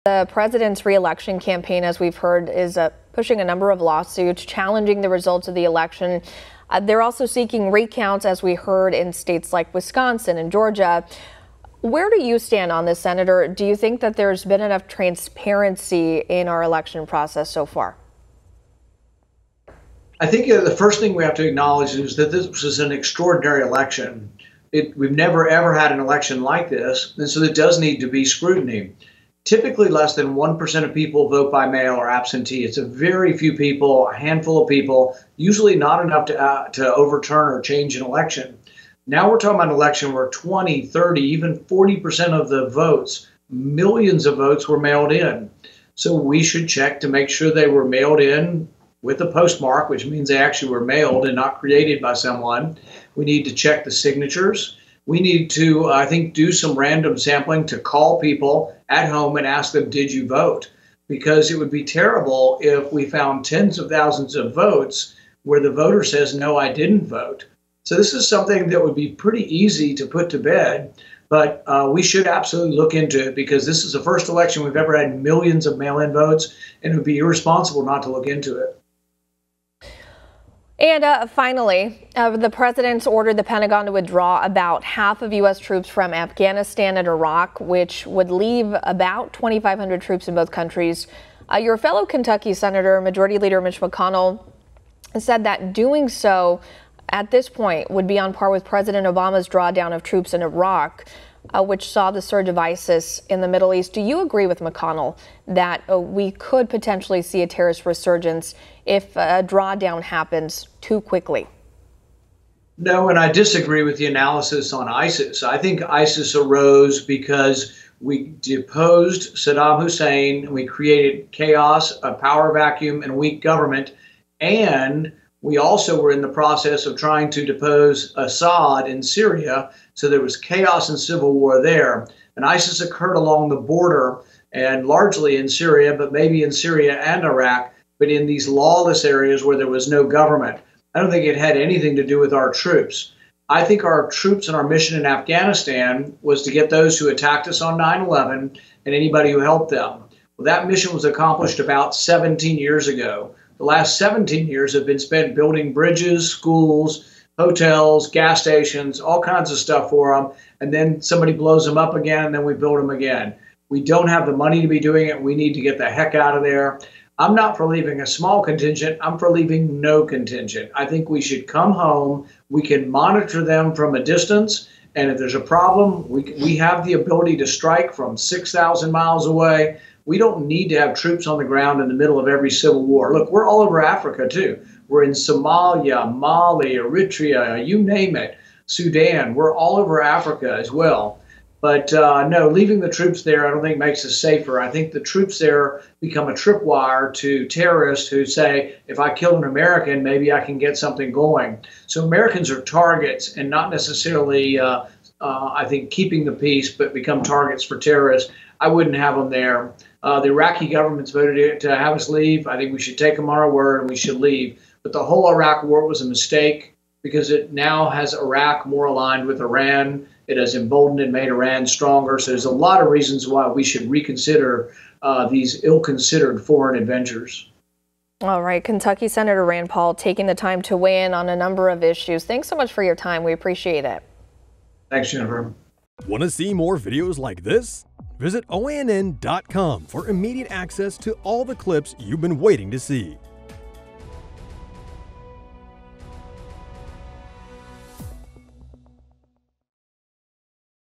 The president's re-election campaign, as we've heard, is pushing a number of lawsuits challenging the results of the election. They're also seeking recounts, as we heard, in states like Wisconsin and Georgia. Where do you stand on this, Senator? Do you think that there's been enough transparency in our election process so far? I think the first thing we have to acknowledge is that this was an extraordinary election. We've never, ever had an election like this, and so there does need to be scrutiny. Typically, less than 1% of people vote by mail or absentee. It's a very few people, a handful of people, usually not enough to overturn or change an election. Now we're talking about an election where 20, 30, even 40% of the votes, millions of votes, were mailed in. So we should check to make sure they were mailed in with a postmark, which means they actually were mailed and not created by someone. We need to check the signatures. We need to, I think, do some random sampling to call people at home and ask them, did you vote? Because it would be terrible if we found tens of thousands of votes where the voter says, no, I didn't vote. So this is something that would be pretty easy to put to bed, but we should absolutely look into it because this is the first election we've ever had millions of mail-in votes, and it would be irresponsible not to look into it. And finally, the president's ordered the Pentagon to withdraw about half of U.S. troops from Afghanistan and Iraq, which would leave about 2,500 troops in both countries. Your fellow Kentucky Senator, Majority Leader Mitch McConnell, said that doing so at this point would be on par with President Obama's drawdown of troops in Iraq, which saw the surge of ISIS in the Middle East. Do you agree with McConnell that we could potentially see a terrorist resurgence if a drawdown happens too quickly? No, and I disagree with the analysis on ISIS. I think ISIS arose because we deposed Saddam Hussein, we created chaos, a power vacuum, and a weak government, and we also were in the process of trying to depose Assad in Syria, so there was chaos and civil war there. And ISIS occurred along the border and largely in Syria, but maybe in Syria and Iraq, but in these lawless areas where there was no government. I don't think it had anything to do with our troops. I think our troops and our mission in Afghanistan was to get those who attacked us on 9/11 and anybody who helped them. Well, that mission was accomplished about 17 years ago. The last 17 years have been spent building bridges, schools, hotels, gas stations, all kinds of stuff for them. And then somebody blows them up again, and then we build them again. We don't have the money to be doing it. We need to get the heck out of there. I'm not for leaving a small contingent. I'm for leaving no contingent. I think we should come home. We can monitor them from a distance. And if there's a problem, we have the ability to strike from 6,000 miles away. We don't need to have troops on the ground in the middle of every civil war. Look, we're all over Africa, too. We're in Somalia, Mali, Eritrea, you name it, Sudan. We're all over Africa as well. But no, leaving the troops there I don't think makes us safer. I think the troops there become a tripwire to terrorists who say, if I kill an American, maybe I can get something going. So Americans are targets and not necessarily, I think, keeping the peace, but become targets for terrorists. I wouldn't have them there. The Iraqi government's voted to have us leave. I think we should take them on our word and we should leave. But the whole Iraq war was a mistake because it now has Iraq more aligned with Iran. It has emboldened and made Iran stronger. So there's a lot of reasons why we should reconsider these ill-considered foreign adventures. All right. Kentucky Senator Rand Paul taking the time to weigh in on a number of issues. Thanks so much for your time. We appreciate it. Thanks, Jennifer. Want to see more videos like this? Visit OANN.com for immediate access to all the clips you've been waiting to see.